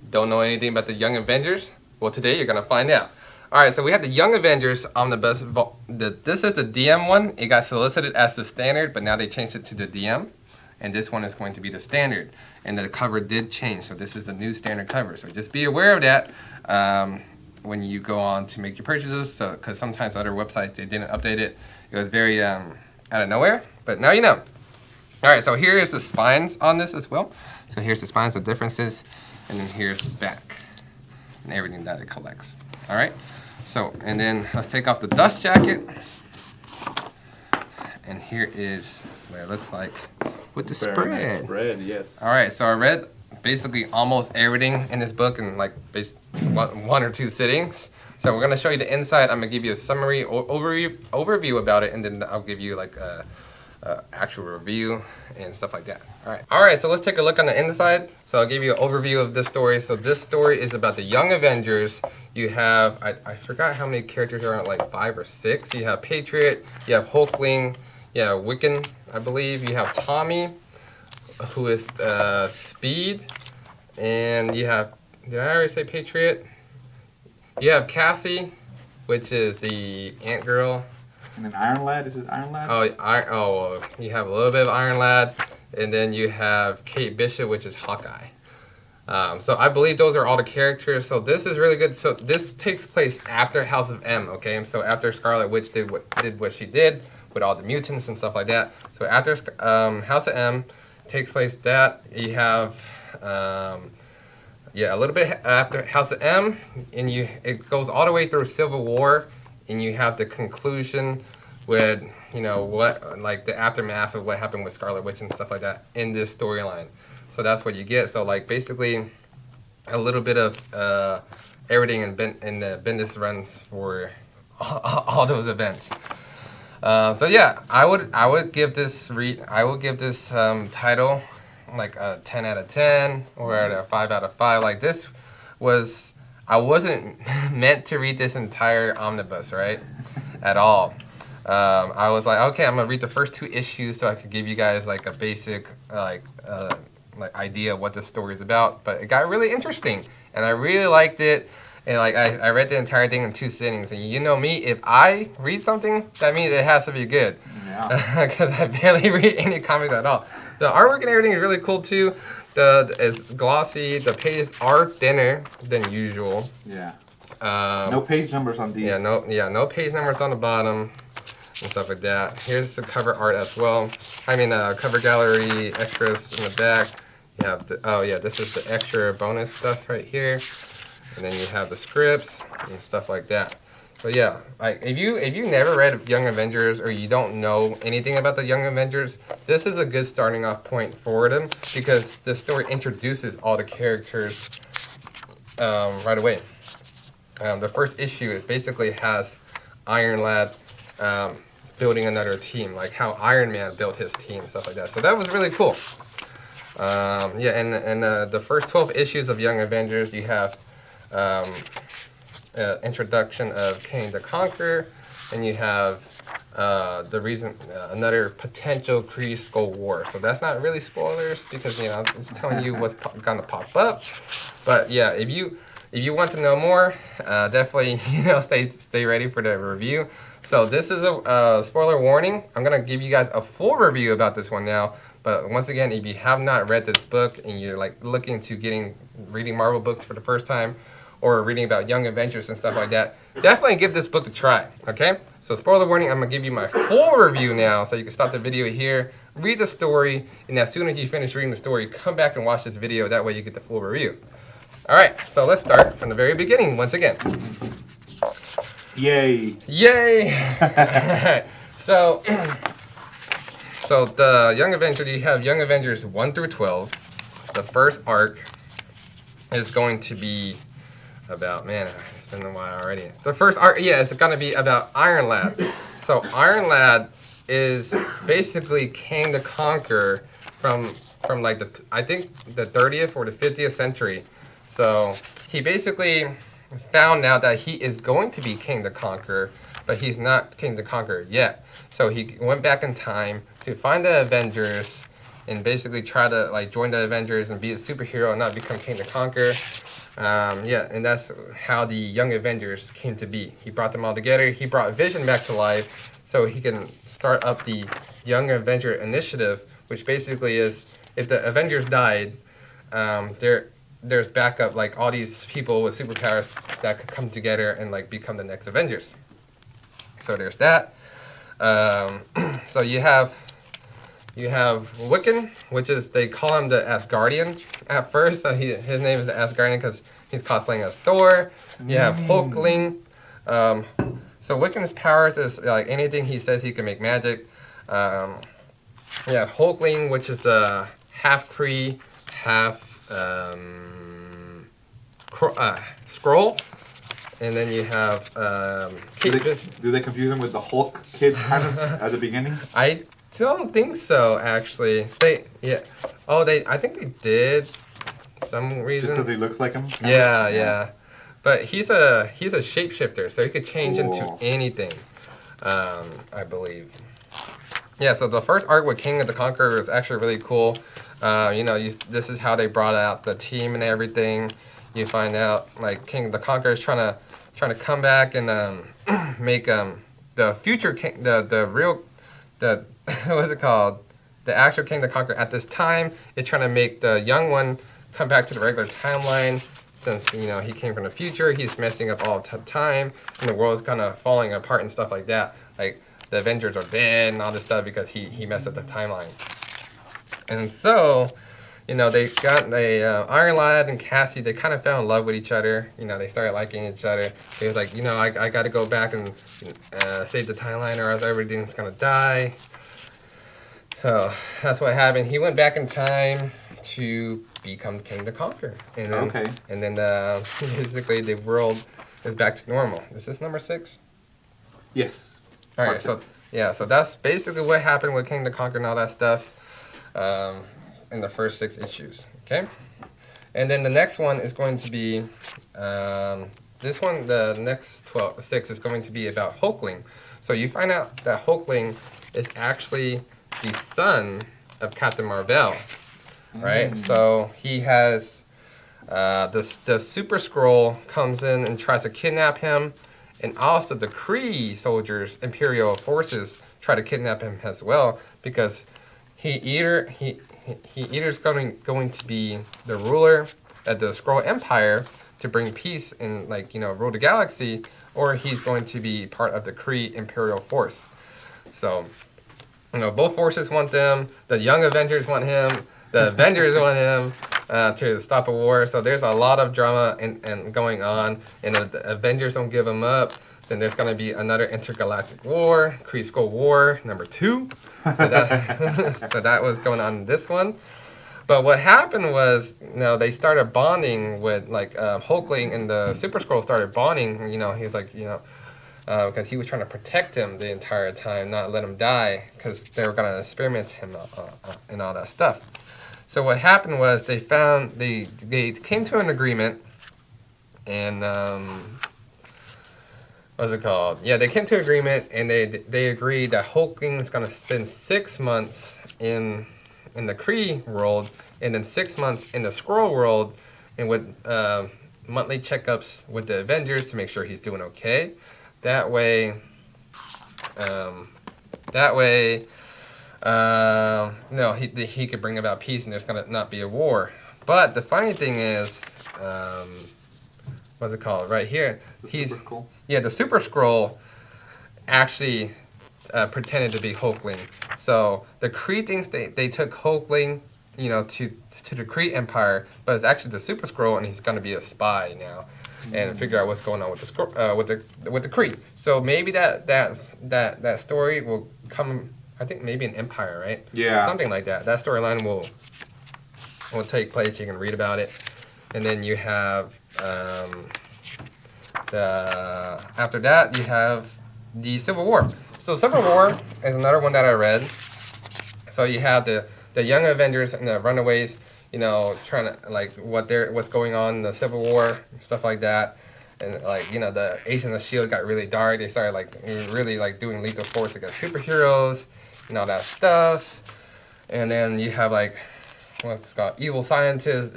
Don't know anything about the Young Avengers? Well, today you're gonna find out. All right, so we have the Young Avengers Omnibus. This is the DM one. It got solicited as the standard, but now they changed it to the DM. And this one is going to be the standard. And the cover did change, so this is the new standard cover. So just be aware of that when you go on to make your purchases, because sometimes other websites, they didn't update it. It was very out of nowhere, but now you know. All right, so here is the spines on this as well. So here's the spines of differences, and then here's the back and everything that it collects. All right, so, and then let's take off the dust jacket. And here is what it looks like with the spread. Nice spread, yes. All right, so I read basically almost everything in this book in like one or two sittings. So we're gonna show you the inside. I'm gonna give you a summary overview about it, and then I'll give you like a actual review and stuff like that. All right, so let's take a look on the inside. So I'll give you an overview of this story. So this story is about the Young Avengers. You have, I forgot how many characters are on, like 5 or 6. You have Patriot, you have Hulkling, you have Wiccan, I believe. You have Tommy, who is Speed, and you have, did I already say Patriot? You have Cassie, which is the Ant Girl. And then Iron Lad, is it Iron Lad? Oh, you have a little bit of Iron Lad, and then you have Kate Bishop, which is Hawkeye. So I believe those are all the characters. So this is really good. So this takes place after House of M, okay? So after Scarlet Witch did what she did with all the mutants and stuff like that. So after House of M takes place, that you have a little bit after House of M, and it goes all the way through Civil War. And you have the conclusion with, you know, what, like the aftermath of what happened with Scarlet Witch and stuff like that in this storyline. So that's what you get. So like basically a little bit of everything in the Bendis runs for all those events. So yeah, I would give this title like a 10 out of 10 or a 5 out of 5. Like this was. I wasn't meant to read this entire omnibus, right? At all. I was like, okay, I'm gonna read the first 2 issues so I could give you guys like a basic like idea of what the story is about. But it got really interesting, and I really liked it. And like I read the entire thing in 2 sittings. And you know me, if I read something, that means it has to be good. Yeah. Because I barely read any comics at all. The artwork and everything is really cool too. It's glossy. The pages are thinner than usual. Yeah. No page numbers on these. No page numbers on the bottom and stuff like that. Here's the cover art as well. I mean, cover gallery extras in the back. You have this is the extra bonus stuff right here, and then you have the scripts and stuff like that. So yeah, like if you never read Young Avengers or you don't know anything about the Young Avengers, this is a good starting off point for them because the story introduces all the characters right away. The first issue it basically has Iron Lad building another team, like how Iron Man built his team, stuff like that. So that was really cool. And the first 12 issues of Young Avengers, you have introduction of Kang the Conqueror, and you have another potential Kree-Skull War. So that's not really spoilers because I'm just telling you what's gonna pop up. But yeah, if you want to know more, definitely stay ready for the review. So this is a spoiler warning. I'm gonna give you guys a full review about this one now. But once again, if you have not read this book and you're like looking to reading Marvel books for the first time, or reading about Young Avengers and stuff like that, definitely give this book a try, okay? So spoiler warning, I'm gonna give you my full review now, so you can stop the video here, read the story, and as soon as you finish reading the story, come back and watch this video, that way you get the full review. All right, so let's start from the very beginning once again. Yay. Yay! All right, so the Young Avengers, you have Young Avengers 1 through 12. The first arc is going to be about, man, it's been a while already. The first arc, it's gonna be about Iron Lad. So Iron Lad is basically Kang the Conqueror from like I think the 30th or the 50th century. So he basically found out that he is going to be Kang the Conqueror, but he's not Kang the Conqueror yet. So he went back in time to find the Avengers and basically try to like join the Avengers and be a superhero and not become Kang the Conqueror. Yeah, and that's how the Young Avengers came to be. He brought them all together. He brought Vision back to life so he can start up the Young Avenger Initiative, which basically is if the Avengers died, there's backup, like all these people with superpowers that could come together and like become the next Avengers. So there's that. So you have Wiccan, which is, they call him the Asgardian at first. So his name is the Asgardian because he's cosplaying as Thor. You have Hulkling. So Wiccan's powers is like anything he says he can make magic. Yeah, Hulkling, which is a half Kree, half Skrull. And then you have do they confuse him with the Hulk kid kind of at the beginning? I don't think so, actually. I think they did some reason. Just because he looks like him? Yeah. But he's a shapeshifter, so he could change into anything, I believe. Yeah, so the first arc with King of the Conqueror is actually really cool. This is how they brought out the team and everything. You find out like King of the Conqueror is trying to come back and make the future king, the real what's it called? The actual King of the Conqueror at this time is trying to make the young one come back to the regular timeline. Since he came from the future, he's messing up all the time, and the world's kind of falling apart and stuff like that. Like the Avengers are dead and all this stuff because he messed up the timeline. And so, Iron Lad and Cassie, they kind of fell in love with each other. They started liking each other. He was like, I got to go back and save the timeline or else everything's going to die. So that's what happened. He went back in time to become King the Conqueror. And then, basically the world is back to normal. Is this number 6? Yes. All right, so that's basically what happened with King the Conqueror and all that stuff. In the first 6 issues, okay? And then the next one is going to be, this one, the next 6 is going to be about Hulkling. So you find out that Hulkling is actually the son of Captain Marvel, right? So he has, the Super Skrull comes in and tries to kidnap him, and also the Kree soldiers, Imperial forces, try to kidnap him as well, because he either is going to be the ruler of the Skrull Empire to bring peace and rule the galaxy, or he's going to be part of the Kree Imperial force. So, both forces want them. The Young Avengers want him. The Avengers want him to stop a war. So there's a lot of drama and going on. And if the Avengers don't give him up, then there's going to be another intergalactic war, Kree-Skrull War #2. So that was going on in this one. But what happened was, they started bonding with, Hulkling and the Super Skrull started bonding. He was like, because he was trying to protect him the entire time, not let him die, because they were going to experiment him and all that stuff. So what happened was they came to an agreement, and what's it called? Yeah, they came to an agreement, and they agreed that Hulkling is going to spend 6 months in the Kree world, and then 6 months in the Skrull world, and with monthly checkups with the Avengers to make sure he's doing okay. That way, he could bring about peace, and there's gonna not be a war. But the funny thing is, what's it called? Right here, the Super Skrull actually pretended to be Hulkling. So the Kree thinks they took Hulkling, to the Kree Empire, but it's actually the Super Skrull, and he's gonna be a spy now, and figure out what's going on with the Kree. So maybe that story will come. I think maybe an Empire, right? Yeah. Something like that. That storyline will take place. You can read about it, and then you have after that you have the Civil War. So Civil War is another one that I read. So you have the Young Avengers and the Runaways, trying to what's going on in the Civil War, stuff like that. And the Agents of S.H.I.E.L.D. got really dark. They started really doing lethal force against superheroes and all that stuff. And then you have what's it called, evil scientists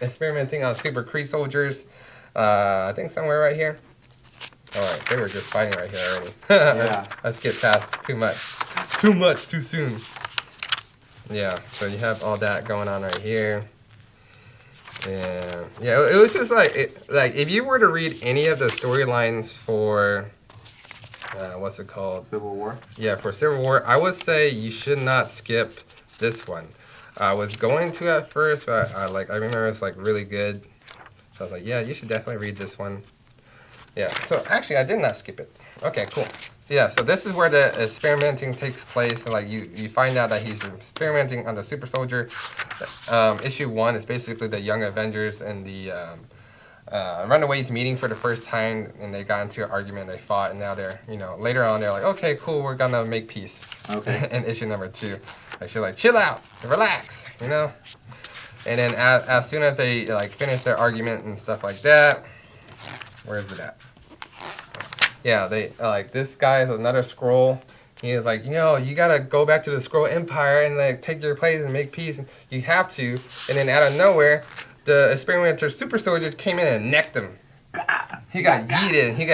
experimenting on super Kree soldiers. I think somewhere right here. All right, they were just fighting right here already. Yeah. Let's get past too much too soon. Yeah, so you have all that going on right here. And yeah, it was just like if you were to read any of the storylines for what's it called? Civil War. Yeah, for Civil War, I would say you should not skip this one. I was going to at first, but I remember it's like really good. So I was like, yeah, you should definitely read this one. Yeah. So actually, I did not skip it. Okay, cool. So yeah, so this is where the experimenting takes place, and like you find out that he's experimenting on the super soldier. Issue 1 is basically the Young Avengers and the Runaways meeting for the first time, and they got into an argument, they fought, and now they're, later on they're like, okay, cool, we're gonna make peace. Okay. In issue number 2, like she's like, chill out, relax, And then as soon as they finish their argument and stuff like that, where is it at? Yeah, they this guy is another Skrull. He is like, you gotta go back to the Skrull Empire and take your place and make peace. You have to. And then out of nowhere, the experimenter super soldier came in and necked him. He got yeeted. He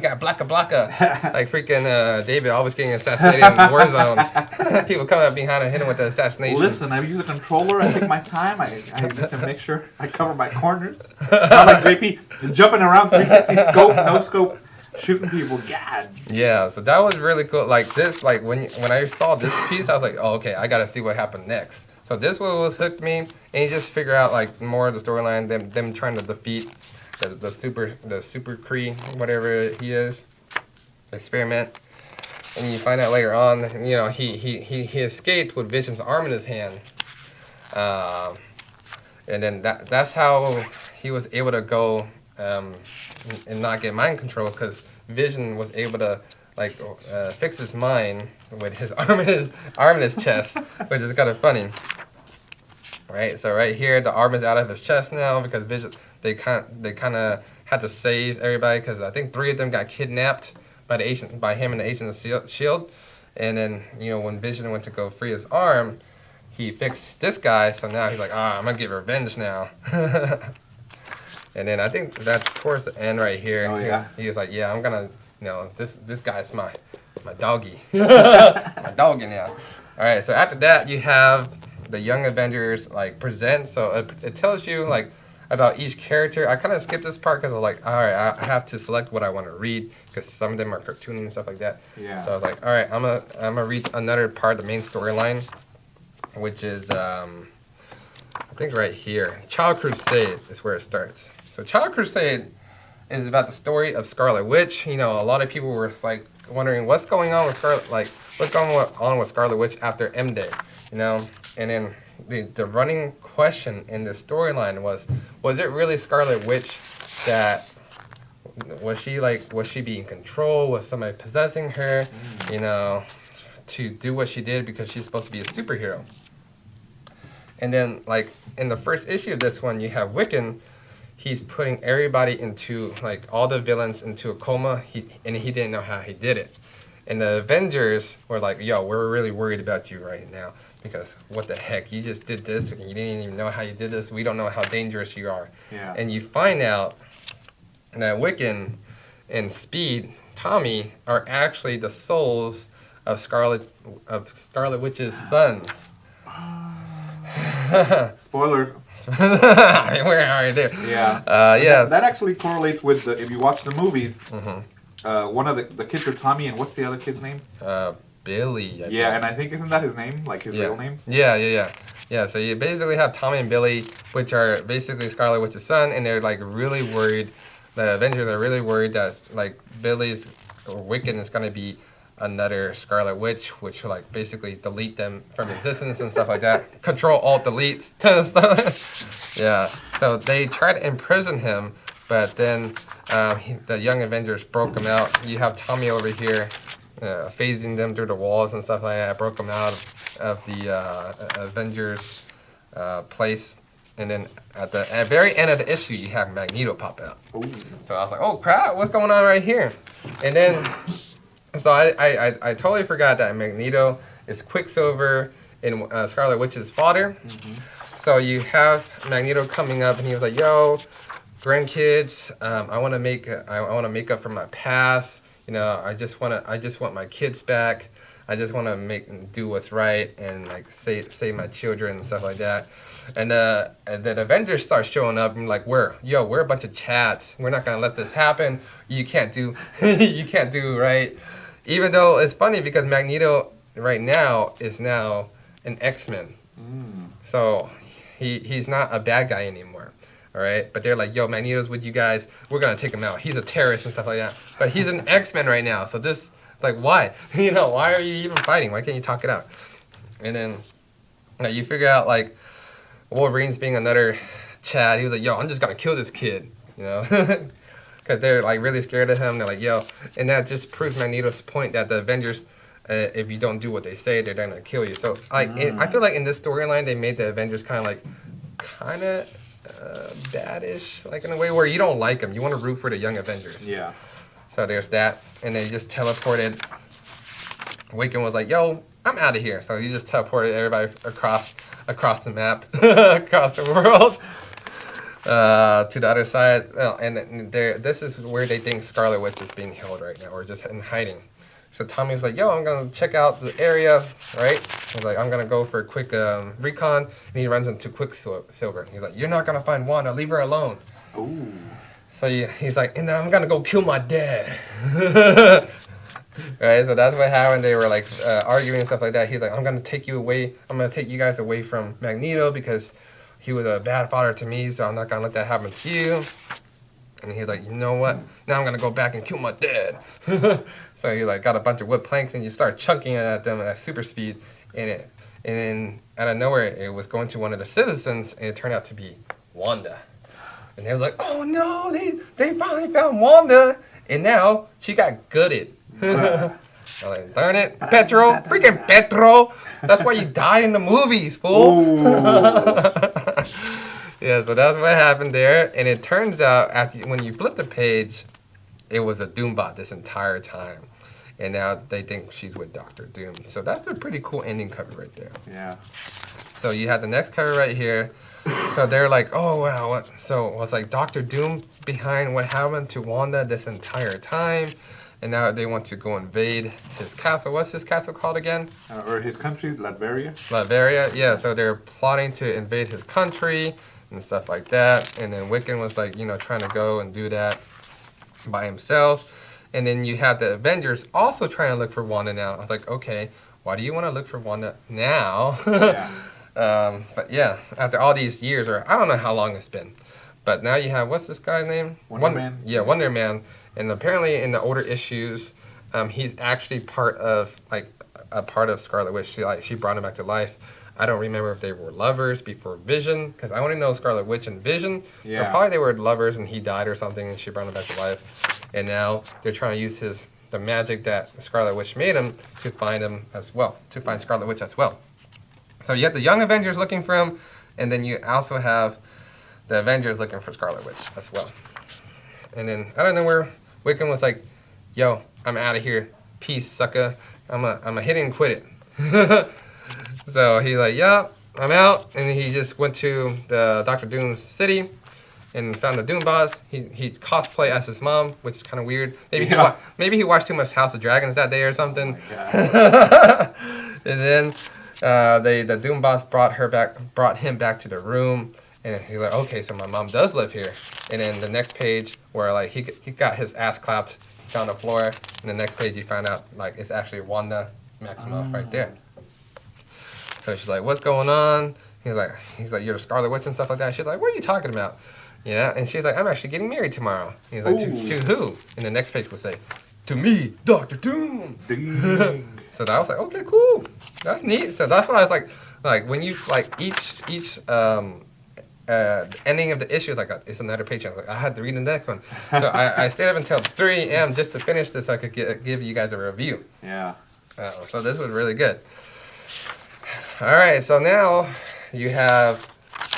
got blocka. Like freaking David always getting assassinated in Warzone. People come up behind and hit him with the assassination. Listen, I use a controller. I take my time. I need to make sure I cover my corners. Not like JP jumping around 360 scope, no scope. Shooting people, God. Yeah, so that was really cool. Like this, when I saw this piece, I was like, oh, okay, I gotta see what happened next. So this one was hooked me, and you just figure out more of the storyline, them trying to defeat the super Kree, whatever he is, experiment, and you find out later on, he escaped with Vision's arm in his hand, and then that's how he was able to go. And not get mind control because Vision was able to fix his mind with his arm in his chest, which is kind of funny. Right, so right here the arm is out of his chest now because Vision they kind of had to save everybody because I think 3 of them got kidnapped by him and the Agents of Shield, and then when Vision went to go free his arm, he fixed this guy, so now he's like, I'm gonna get revenge now. And then I think that's towards the end right here. Oh, yeah. He was like, yeah, I'm gonna, this guy's my doggy. My doggy now. All right, so after that, you have the Young Avengers, present. So it tells you, about each character. I kind of skipped this part because I was like, all right, I have to select what I want to read because some of them are cartoony and stuff like that. Yeah. So I was like, all right, I'm gonna read another part of the main storyline, which is, I think right here. Child Crusade is where it starts. So Child Crusade is about the story of Scarlet Witch. A lot of people were wondering what's going on with Scarlet, what's going on with Scarlet Witch after M Day, And then the running question in the storyline was it really Scarlet Witch that was she being controlled? Was somebody possessing her, to do what she did because she's supposed to be a superhero? And then in the first issue of this one, you have Wiccan. He's putting everybody into, all the villains into a coma, and he didn't know how he did it. And the Avengers were like, yo, we're really worried about you right now, because what the heck, you just did this, and you didn't even know how you did this, we don't know how dangerous you are. Yeah. And you find out that Wiccan and Speed, Tommy, are actually the souls of Scarlet Witch's sons. Spoiler. We're already there. Yeah. Yeah. That actually correlates with if you watch the movies. Mm-hmm. One of the kids are Tommy, and what's the other kid's name? Billy. I think. And I think isn't that his name? His real name? Yeah. So you basically have Tommy and Billy, which are basically Scarlet Witch's son, and they're really worried. The Avengers are really worried that Billy's Wiccan is gonna be another Scarlet Witch, which will basically delete them from existence and stuff like that. Control Alt Delete kind of stuff. Yeah. So they try to imprison him, but then the Young Avengers broke him out. You have Tommy over here phasing them through the walls and stuff like that. Broke them out of the Avengers place. And then at the very end of the issue, you have Magneto pop out. Ooh. So I was like, oh crap, what's going on right here? And then so I totally forgot that Magneto is Quicksilver in Scarlet Witch's father. So you have Magneto coming up, and he was like, "Yo, grandkids, I want to make up for my past. You know, I just want my kids back. I just want to do what's right and like save my children and stuff like that." And then Avengers start showing up and like, we're a bunch of chats. We're not gonna let this happen. You can't do right. Even though it's funny because Magneto right now is now an X-Men. So he's not a bad guy anymore. All right, but they're like, "Yo, Magneto's with you guys. We're gonna take him out. He's a terrorist and stuff like that." But he's an X-Men right now, so this, like, why? You know, why are you even fighting? Why can't you talk it out? And then you figure out like Wolverine's being another Chad. He was like, "Yo, I'm just gonna kill this kid," you know, because they're like really scared of him. They're like, "Yo," and that just proves Magneto's point that the Avengers, if you don't do what they say, they're gonna kill you. So like, I feel like in this storyline they made the Avengers kind of badish, like in a way where you don't like them. You want to root for the young Avengers. Yeah. So there's that, and they just teleported. Wiccan was like, "Yo, I'm out of here." So he just teleported everybody across the map, across the world, to the other side. And this is where they think Scarlet Witch is being held right now, or just in hiding. So Tommy was like, "Yo, I'm gonna check out the area, right?" He's like, "I'm gonna go for a quick recon," and he runs into Quicksilver. He's like, "You're not gonna find Wanda. Leave her alone." Ooh. So he's like, "And I'm gonna go kill my dad." Right. So that's what happened. They were like arguing and stuff like that. He's like, "I'm gonna take you away. I'm gonna take you guys away from Magneto because he was a bad father to me. So I'm not gonna let that happen to you." And he's like, "You know what? Now I'm gonna go back and kill my dad." So he like got a bunch of wood planks and you start chunking at them at super speed, and then out of nowhere it was going to one of the citizens, and it turned out to be Wanda. And they was like, "Oh no, they finally found Wanda, and now she got gutted." I'm like, "Darn it, Petro, freaking Petro! That's why you died in the movies, fool." Yeah, so that's what happened there. And it turns out, when you flip the page, it was a Doombot this entire time. And now they think she's with Doctor Doom. So that's a pretty cool ending cover right there. Yeah. So you have the next cover right here. So they're like, "Oh, wow." So it's like Doctor Doom behind what happened to Wanda this entire time. And now they want to go invade his castle. What's his castle called again? Or his country, Latveria. Latveria, yeah. So they're plotting to invade his country and stuff like that. And then Wiccan was like, trying to go and do that by himself. And then you have the Avengers also trying to look for Wanda now. I was like, okay, why do you want to look for Wanda now? Yeah. But yeah, after all these years, or I don't know how long it's been. But now you have, what's this guy's name? Wonder Man. Yeah, Wonder Man. And apparently in the older issues, he's actually part of Scarlet Witch. She brought him back to life. I don't remember if they were lovers before Vision, because I only know Scarlet Witch and Vision. Yeah. But probably they were lovers and he died or something and she brought him back to life. And now they're trying to use the magic that Scarlet Witch made him to find him as well, to find Scarlet Witch as well. So you have the Young Avengers looking for him, and then you also have the Avengers looking for Scarlet Witch as well. And then, I don't know where Wiccan was like, "Yo, I'm out of here. Peace, sucker. I'm a hit it and quit it." So he's like, "Yeah, I'm out." And he just went to the Doctor Doom's city and found the Doom boss. He cosplay as his mom, which is kind of weird. Maybe he watched too much House of Dragons that day or something. Oh And then the Doom boss brought him back to the room. And he's like, "Okay, so my mom does live here." And then the next page where like he got his ass clapped on the floor, and the next page you find out like it's actually Wanda Maximoff right there. So she's like, "What's going on?" He's like, "You're the Scarlet Witch and stuff like that." She's like, "What are you talking about?" Yeah, and she's like, "I'm actually getting married tomorrow." He's like, to who? And the next page will say, "To me, Doctor Doom." So I was like, "Okay, cool, that's neat." So that's why I was like when you like each ending of the issue is like it's another page. I was like, I had to read the next one. So I stayed up until 3 a.m. just to finish this so I could give you guys a review. Yeah. So this was really good. All right, so now you have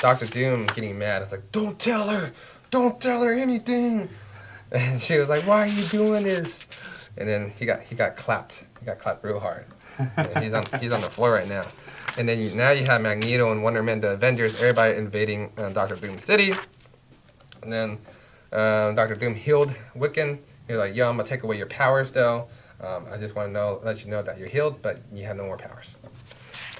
Doctor Doom getting mad. It's like, don't tell her anything. And she was like, "Why are you doing this?" And then he got clapped. He got clapped real hard. And he's on the floor right now. And then now you have Magneto and Wonder Man, the Avengers, everybody invading Doctor Doom's city. And then Doctor Doom healed Wiccan. He was like, yo, I'm going to take away your powers, though. I just want to let you know that you're healed, but you have no more powers.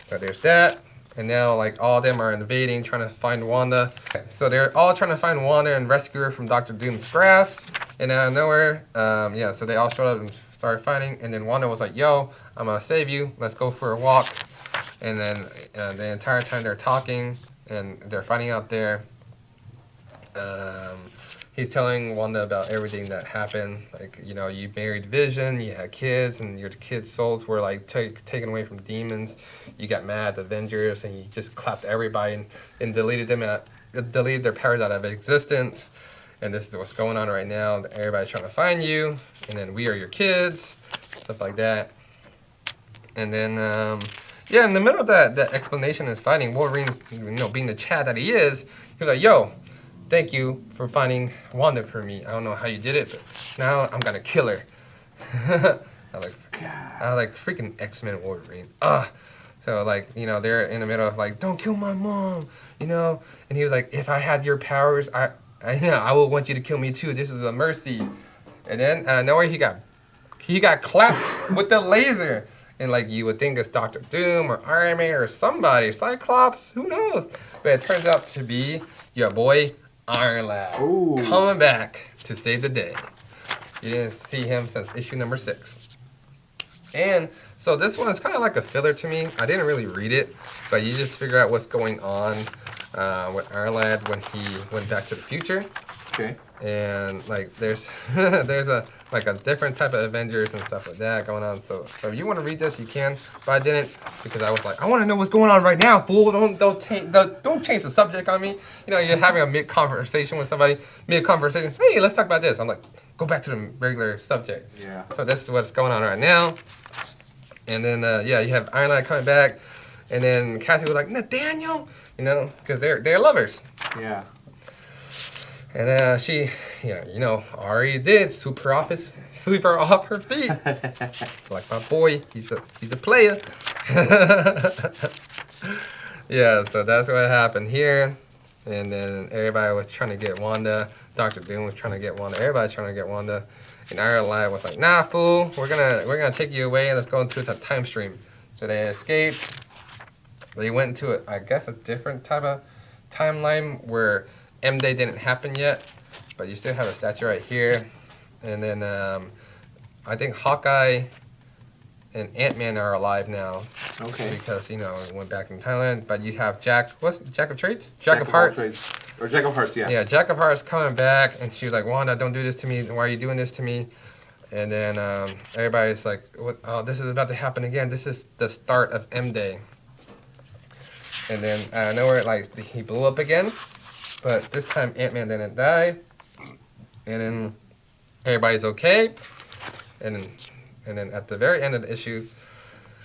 So there's that. And now, like, all of them are invading, trying to find Wanda. So they're all trying to find Wanda and rescue her from Doctor Doom's grasp. And out of nowhere, so they all showed up and started fighting. And then Wanda was like, yo, I'm going to save you. Let's go for a walk. And then the entire time they're talking and they're fighting out there, he's telling Wanda about everything that happened. Like, you know, you married Vision, you had kids, and your kids' souls were, like, taken away from demons. You got mad at the Avengers, and you just clapped everybody and deleted their powers out of existence. And this is what's going on right now. Everybody's trying to find you, and then we are your kids, stuff like that. And then, in the middle of that explanation and fighting, Wolverine, being the Chad that he is, he was like, yo, thank you for finding Wanda for me. I don't know how you did it, but now I'm gonna kill her. I was like, freaking X-Men Wolverine. So, like, they're in the middle of, like, don't kill my mom, And he was like, if I had your powers, I will want you to kill me too. This is a mercy. And then out of nowhere, he got clapped with the laser. And, like, you would think it's Doctor Doom or Iron Man or somebody, Cyclops, who knows? But it turns out to be your boy Iron Lad coming back to save the day. You didn't see him since issue number 6. And so this one is kind of like a filler to me. I didn't really read it, but you just figure out what's going on with Iron Lad when he went back to the future. Okay. And, like, there's a different type of Avengers and stuff like that going on. So if you want to read this, you can. But I didn't, because I was like, I want to know what's going on right now, fool. Don't change the subject on me. You're having a mid-conversation with somebody, mid-conversation. Hey, let's talk about this. I'm like, go back to the regular subject. Yeah. So this is what's going on right now. And then, you have Iron Lad coming back. And then Cassie was like, Nathaniel, because they're lovers. Yeah. And she, already did sweep her off her feet. Like my boy, he's a player. Yeah, so that's what happened here. And then everybody was trying to get Wanda. Doctor Doom was trying to get Wanda. Everybody's trying to get Wanda. And Iron Lad was like, nah, fool, we're gonna take you away and let's go into the time stream. So they escaped. They went into I guess a different type of timeline where M-Day didn't happen yet, but you still have a statue right here. And then I think Hawkeye and Ant-Man are alive now. Okay. Because, it went back in Thailand. But you have Jack of Trades? Jack of Hearts. Or Jack of Hearts, yeah. Yeah, Jack of Hearts coming back, and she's like, Wanda, don't do this to me. Why are you doing this to me? And then everybody's like, oh, this is about to happen again. This is the start of M-Day. And then out of nowhere, like, he blew up again. But this time, Ant-Man didn't die. And then everybody's okay. And then at the very end of the issue,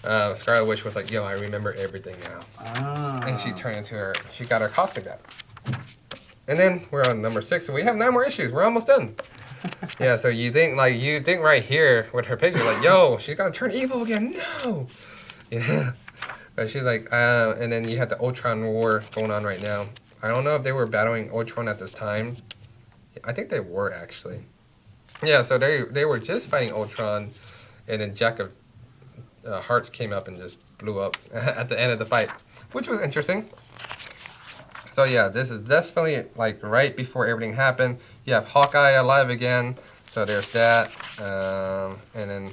Scarlet Witch was like, yo, I remember everything now. And she got her costume back. And then we're on number 6, and we have 9 more issues. We're almost done. Yeah, so you think right here with her picture, like, yo, she's gonna turn evil again. No! Yeah. But she's like, and then you have the Ultron War going on right now. I don't know if they were battling Ultron at this time. I think they were, actually. Yeah, so they were just fighting Ultron, and then Jack of Hearts came up and just blew up at the end of the fight, which was interesting. So yeah, this is definitely like right before everything happened. You have Hawkeye alive again, so there's that. And then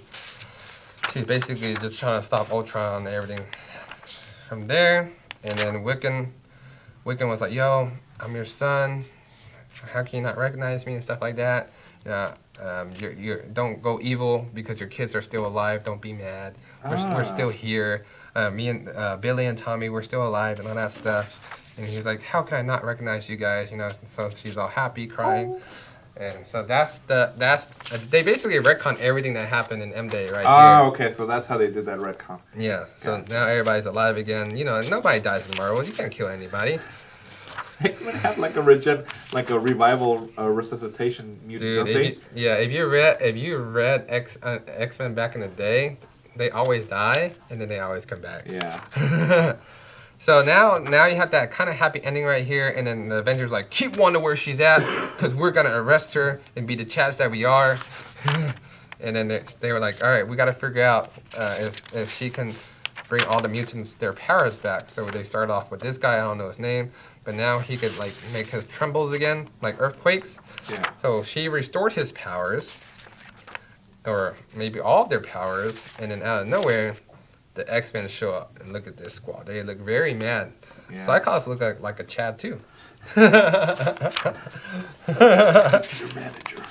she's basically just trying to stop Ultron and everything from there. And then Wiccan was like, yo, I'm your son. How can you not recognize me and stuff like that? You don't go evil because your kids are still alive. Don't be mad. We're still here. Me and Billy and Tommy, we're still alive and all that stuff. And he's like, how can I not recognize you guys? So she's all happy, crying. And so they basically retcon everything that happened in M-Day right here. Oh, okay, so that's how they did that retcon. Yeah, so now everybody's alive again. Nobody dies in Marvel. You can't kill anybody. X-Men have like a revival resuscitation mutant, dude. don't they? If you read X-Men back in the day, they always die, and then they always come back. Yeah. So now you have that kind of happy ending right here, and then the Avengers like keep Wanda where she's at because we're gonna arrest her and be the chads that we are. And then they were like, all right, we got to figure out if she can bring all the mutants their powers back. So they started off with this guy, I don't know his name, but now he could like make his trembles again, like earthquakes. Yeah. So she restored his powers, or maybe all of their powers, and then out of nowhere, the X-Men show up and look at this squad. They look very mad. Yeah. Cyclops look like a Chad too. Your manager.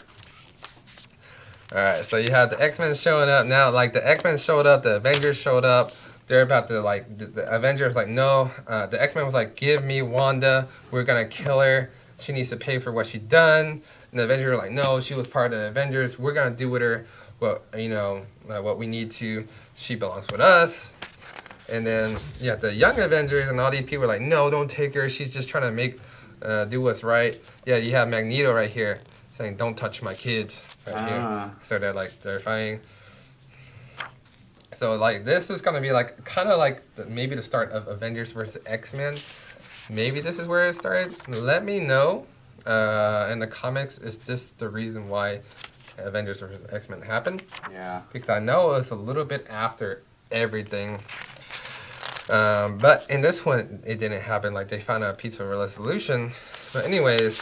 All right, so you have the X-Men showing up now. Like the X-Men showed up, the Avengers showed up. They're about to like the Avengers like no. The X-Men was like, give me Wanda. We're gonna kill her. She needs to pay for what she done. And the Avengers were like, no, she was part of the Avengers. We're gonna do with her what what we need to. She belongs with us. And then yeah, the young Avengers and all these people are like, no, don't take her. She's just trying to make do what's right. Yeah, you have Magneto right here saying, don't touch my kids right here. So they're fighting. So like this is gonna be like kind of like maybe the start of Avengers versus X-Men. Maybe this is where it started. Let me know in the comics. Is this the reason why Avengers versus X-Men happened? Yeah. Because I know it was a little bit after everything. But in this one, it didn't happen. Like they found a peaceful resolution. But anyways,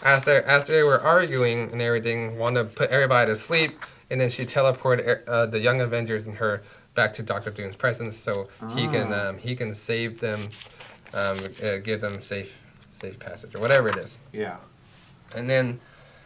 as they were arguing and everything, Wanda put everybody to sleep, and then she teleported the young Avengers and her back to Doctor Doom's presence, so he can save them, give them safe passage or whatever it is. Yeah. And then,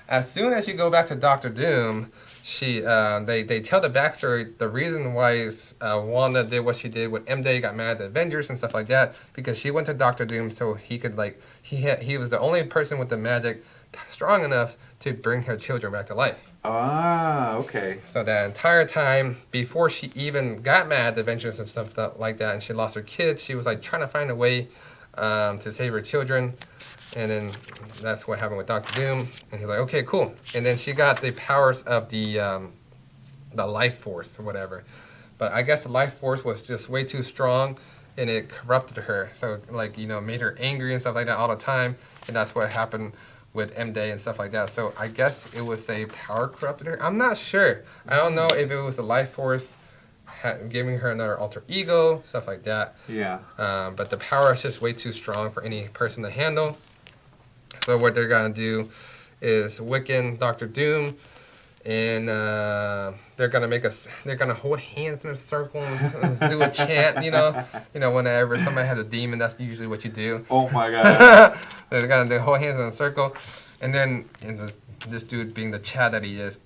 as soon as you go back to Doctor Doom, they tell the backstory, the reason why Wanda did what she did when MJ got mad at the Avengers and stuff like that, because she went to Doctor Doom so he could he was the only person with the magic strong enough to bring her children back to life. Ah, okay. So that entire time, before she even got mad at the Avengers and stuff like that, and she lost her kids, she was like trying to find a way to save her children. And then that's what happened with Doctor Doom. And he's like, okay, cool. And then she got the powers of the life force or whatever. But I guess the life force was just way too strong, and it corrupted her. So like made her angry and stuff like that all the time. And that's what happened with M-Day and stuff like that. So I guess it was a power corrupted her. I'm not sure. I don't know if it was the life force giving her another alter ego, stuff like that. Yeah. But the power is just way too strong for any person to handle. So what they're gonna do is Wiccan Doctor Doom, and they're gonna hold hands in a circle and do a chant. Whenever somebody has a demon, that's usually what you do. Oh my god. They're gonna hold hands in a circle, and then this dude, being the Chad that he is,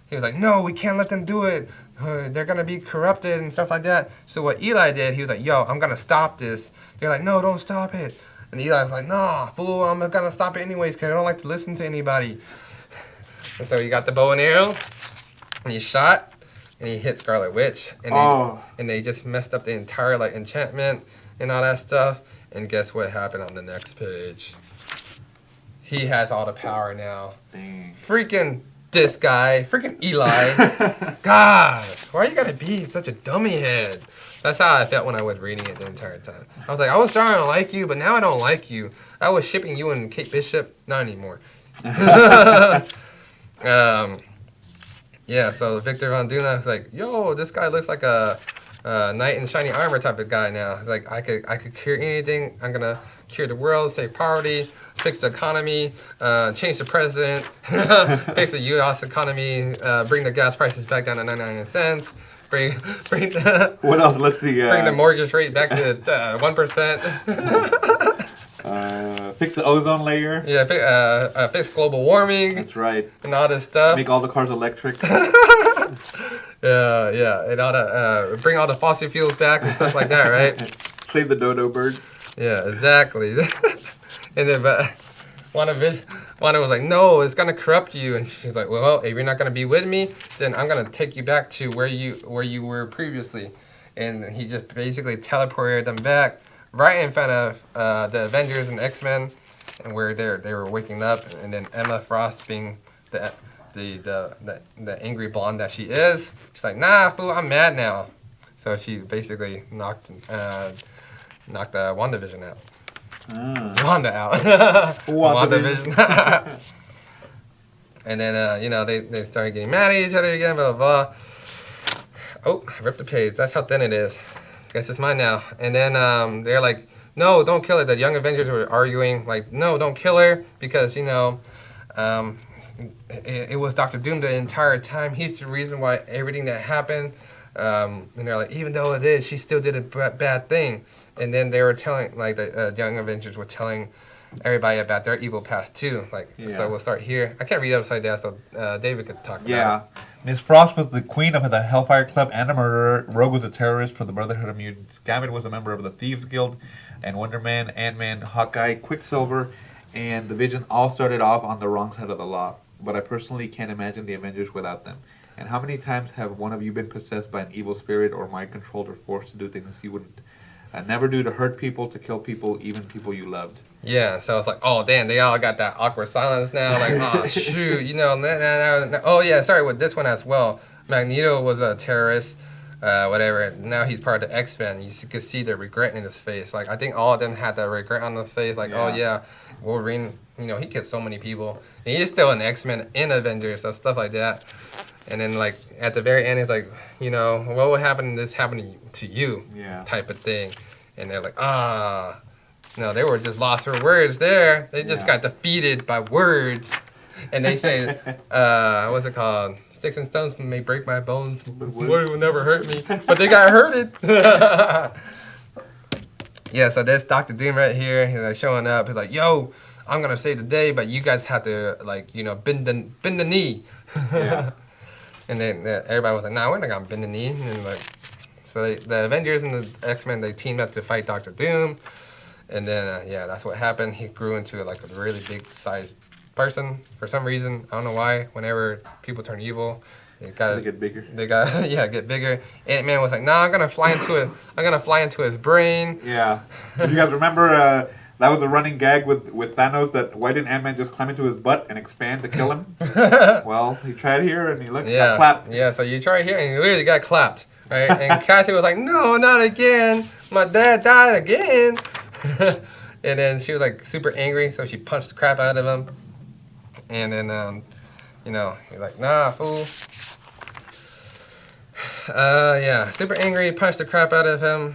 he was like, no, we can't let them do it. They're gonna be corrupted and stuff like that. So what Eli did, he was like, yo, I'm gonna stop this. They're like, no, don't stop it. And Eli's like, nah, fool, I'm gonna stop it anyways because I don't like to listen to anybody. And so he got the bow and arrow, and he shot, and he hit Scarlet Witch. And they just messed up the entire enchantment and all that stuff. And guess what happened on the next page? He has all the power now. Dang. Freaking this guy, freaking Eli. Gosh, why you gotta be such a dummy head? That's how I felt when I was reading it the entire time. I was like, I was starting to like you, but now I don't like you. I was shipping you and Kate Bishop, not anymore. Yeah, so Victor Von Doom was like, yo, this guy looks like a knight in shiny armor type of guy now. Like, I could cure anything. I'm gonna cure the world, save poverty, fix the economy, change the president, fix the U.S. economy, bring the gas prices back down to 99 cents. Bring What else? Let's see. Bring the mortgage rate back to 1%. Fix the ozone layer. Yeah, fix global warming. That's right. And all this stuff. Make all the cars electric. Yeah, and all the bring all the fossil fuels back and stuff like that, right? Save the dodo bird. Yeah, exactly. And then, but Wanda was like, no, it's gonna corrupt you. And she's like, well, if you're not gonna be with me, then I'm gonna take you back to where you were previously. And he just basically teleported them back right in front of the Avengers and X-Men, and where they were waking up. And then Emma Frost, being the the angry blonde that she is. She's like, nah, fool, I'm mad now. So she basically knocked WandaVision out. Wanda out. WandaVision. And then they started getting mad at each other again. Blah blah blah. Oh, I ripped the page. That's how thin it is. Guess it's mine now. And then they're like, no, don't kill her. The Young Avengers were arguing, like, no, don't kill her because, it was Doctor Doom the entire time. He's the reason why everything that happened. And they're like, even though it is, she still did a bad thing. And then they were telling, like, the Young Avengers were telling everybody about their evil past too. So we'll start here. I can't read upside down, so David could talk about it. Yeah. Miss Frost was the queen of the Hellfire Club and a murderer. Rogue was a terrorist for the Brotherhood of Mutants. Gambit was a member of the Thieves Guild. And Wonder Man, Ant-Man, Hawkeye, Quicksilver, and the Vision all started off on the wrong side of the law. But I personally can't imagine the Avengers without them. And how many times have one of you been possessed by an evil spirit or mind-controlled or forced to do things you wouldn't never do, to hurt people, to kill people, even people you loved? Yeah, so it's like, oh, damn, they all got that awkward silence now. Like, oh, shoot, oh, yeah, sorry, with this one as well. Magneto was a terrorist, whatever. Now he's part of the X-Men. You could see the regret in his face. Like, I think all of them had that regret on their face. Like, oh, yeah, Wolverine, he killed so many people. And he's still an X-Men in Avengers, so stuff like that. And then, like, at the very end, it's like, what would happen if this happened to you? Yeah. Type of thing. And they're like, no, they were just lost for words there. They just got defeated by words. And they say, what's it called? Sticks and stones may break my bones, but wood will never hurt me. But they got hurted. Yeah, so that's Dr. Doom right here. He's like showing up. He's like, yo, I'm going to save the day, but you guys have to, like, bend the knee. Yeah. And then everybody was like, nah, we're not going to bend the knee. And then, like, so the Avengers and the X-Men, they teamed up to fight Dr. Doom. And then, that's what happened. He grew into, like, a really big-sized person for some reason. I don't know why. Whenever people turn evil, they get bigger. They got get bigger. Ant-Man was like, nah, I'm gonna fly into his brain. Yeah. Did you guys remember that was a running gag with Thanos, that why didn't Ant-Man just climb into his butt and expand to kill him? Well, he tried here and he got clapped. Yeah, so you try here and you literally got clapped. Right? And Cassie was like, no, not again. My dad died again. And then she was like super angry, so she punched the crap out of him. And then, he's like, nah, fool. Super angry, punched the crap out of him.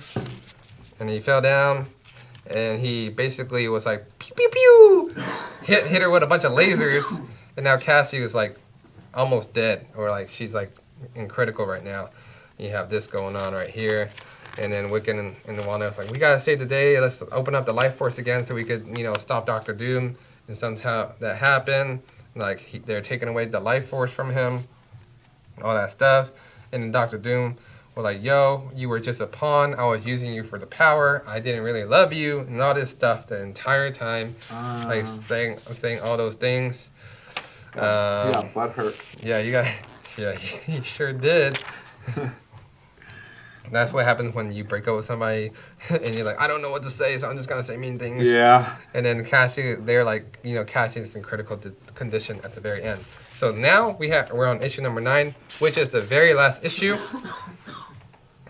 And he fell down. And he basically was like, pew, pew, pew. Hit her with a bunch of lasers. And now Cassie was like almost dead. Or like she's like in critical right now. You have this going on right here. And then Wiccan and the Wanda was like, we gotta save the day. Let's open up the life force again so we could, stop Dr. Doom. And somehow that happened. Like, they're taking away the life force from him. All that stuff. And then Dr. Doom was like, yo, you were just a pawn. I was using you for the power. I didn't really love you. And all this stuff the entire time. Like, saying all those things. Butt hurt. He sure did. That's what happens when you break up with somebody and you're like, I don't know what to say, so I'm just going to say mean things. Yeah. And then Cassie, they're like, Cassie is in critical condition at the very end. So now we're on issue number 9, which is the very last issue.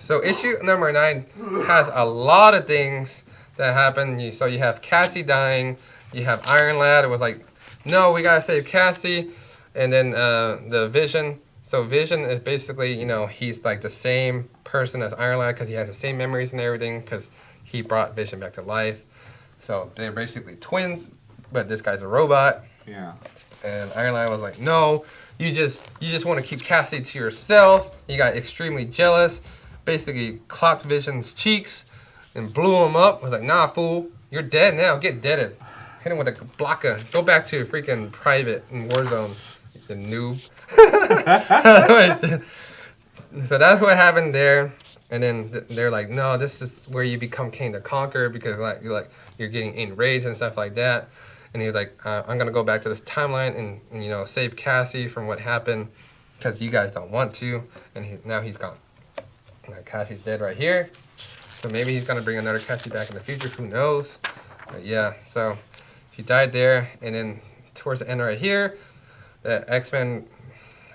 So issue number 9 has a lot of things that happen. So you have Cassie dying. You have Iron Lad. It was like, no, we got to save Cassie. And then the Vision. So Vision is basically, he's like the same person as Iron Lad because he has the same memories and everything because he brought Vision back to life. So they're basically twins, but this guy's a robot. Yeah. And Iron Lad was like, no, you just want to keep Cassie to yourself. You got extremely jealous. Basically clocked Vision's cheeks and blew him up. Was like, nah, fool, you're dead now. Get deaded. Hit him with a blocker. Go back to your freaking private in Warzone, you noob. So that's what happened there. And then they're like, no, this is where you become Kang the Conqueror because you're getting enraged and stuff like that. And he was like, I'm gonna go back to this timeline and save Cassie from what happened because you guys don't want to. And now he's gone. Now Cassie's dead right here. So maybe he's gonna bring another Cassie back in the future. Who knows? But yeah, so she died there. And then towards the end right here, the X-Men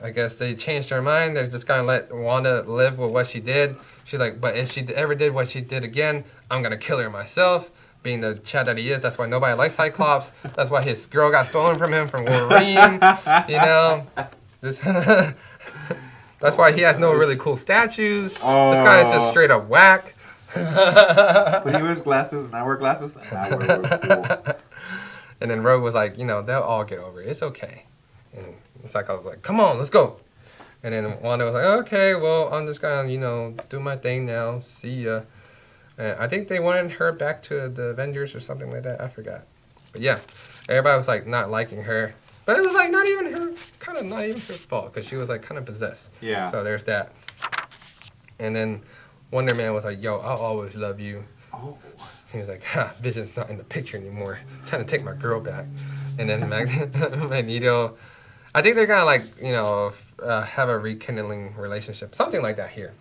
I guess they changed their mind. They're just gonna let Wanda live with what she did. She's like, but if she ever did what she did again, I'm gonna kill her myself. Being the Chad that he is, that's why nobody likes Cyclops. That's why his girl got stolen from him from Wolverine. You know, this. That's why he has no really cool statues. Oh. This guy is just straight up whack. But he wears glasses, and I wear glasses, and I wear cool. And then Rogue was like, you know, they'll all get over it. It's okay. And Cyclops was like, come on, let's go. And then Wanda was like, okay, well, I'm just gonna, you know, do my thing now. See ya. And I think they wanted her back to the Avengers or something like that. I forgot. But yeah, everybody was like not liking her. But it was like not even her fault because she was like kind of possessed. Yeah. So there's that. And then Wonder Man was like, yo, I'll always love you. Oh. He was like, ha, Vision's not in the picture anymore. I'm trying to take my girl back. And then Magneto, I think they're gonna like, you know, have a rekindling relationship. Something like that here.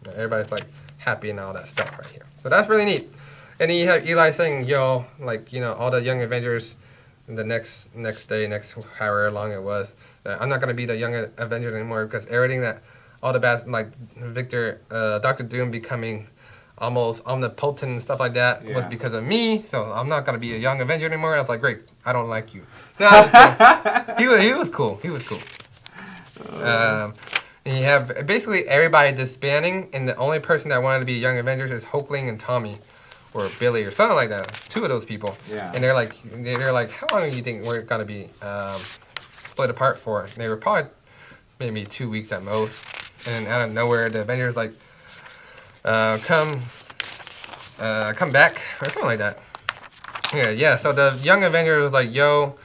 Everybody's like happy and all that stuff right here. So that's really neat. And then you have Eli saying, yo, like, you know, all the Young Avengers the next day, however long it was, I'm not going to be the Young Avengers anymore because everything that, all the bad, like Victor, Dr. Doom becoming almost omnipotent and stuff like that was because of me, so I'm not going to be a Young Avenger anymore. I was like, great, I don't like you. No, he was cool. He was cool. And you have basically everybody disbanding, and the only person that wanted to be Young Avengers is Hulkling and Tommy, or Billy, or something like that. Two of those people. Yeah. And they're like, how long do you think we're gonna be split apart for? And they were probably maybe 2 weeks at most. And out of nowhere, the Avengers like come back or something like that. Yeah. So the Young Avengers was like, yo,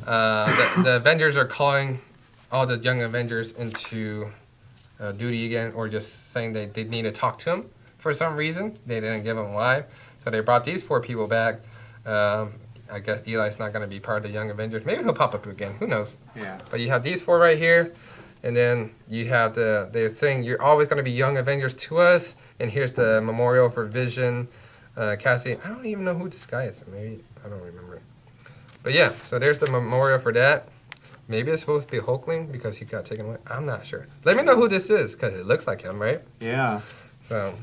the Avengers are calling all the Young Avengers into duty again, or just saying they need to talk to him for some reason. They didn't give him why. So they brought these 4 people back. I guess Eli's not going to be part of the Young Avengers. Maybe he'll pop up again. Who knows? Yeah. But you have these 4 right here. And then you have they're saying you're always going to be Young Avengers to us. And here's the memorial for Vision. Cassie, I don't even know who this guy is. Maybe, I don't remember. But yeah, so there's the memorial for that. Maybe it's supposed to be Hulkling because he got taken away. I'm not sure. Let me know who this is because it looks like him, right? Yeah. So,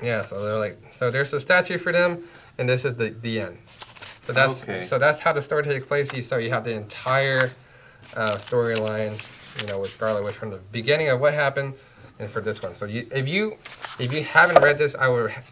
yeah, so they're like, so there's a statue for them, and this is the end. So that's how the story takes place. So you have the entire storyline, you know, with Scarlet Witch from the beginning of what happened, and for this one. So if you haven't read this, I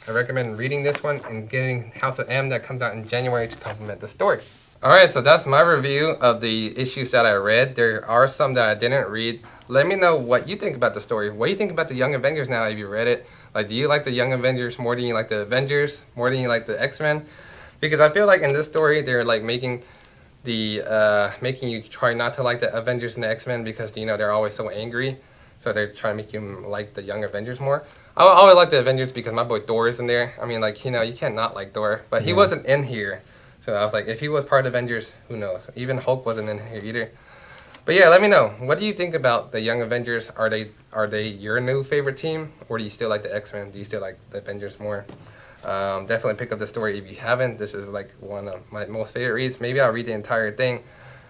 recommend reading this one and getting House of M that comes out in January to complement the story. All right, so that's my review of the issues that I read. There are some that I didn't read. Let me know what you think about the story. What do you think about the Young Avengers now if you read it? Like, do you like the Young Avengers more than you like the Avengers? More than you like the X-Men? Because I feel like in this story, they're like making you try not to like the Avengers and the X-Men because, you know, they're always so angry. So they're trying to make you like the Young Avengers more. I always like the Avengers because my boy Thor is in there. I mean, like, you know, you can't not like Thor. But he wasn't in here. So I was like, if he was part of Avengers, who knows? Even Hulk wasn't in here either. But yeah, let me know. What do you think about the Young Avengers? Are they your new favorite team? Or do you still like the X-Men? Do you still like the Avengers more? Definitely pick up the story if you haven't. This is like one of my most favorite reads. Maybe I'll read the entire thing.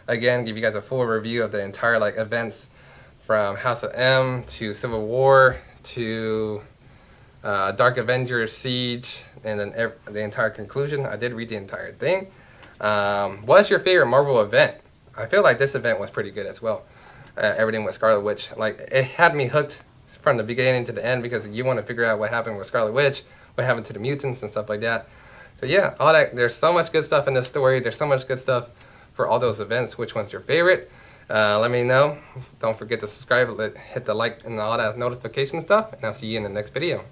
Again, give you guys a full review of the entire like events from House of M to Civil War to Dark Avengers, Siege, and then the entire conclusion. I did read the entire thing. What's your favorite Marvel event? I feel like this event was pretty good as well. Everything with Scarlet Witch. Like, it had me hooked from the beginning to the end because you want to figure out what happened with Scarlet Witch, what happened to the mutants and stuff like that. So yeah, all that. There's so much good stuff in this story. There's so much good stuff for all those events. Which one's your favorite? Let me know. Don't forget to subscribe, hit the like and all that notification stuff. And I'll see you in the next video.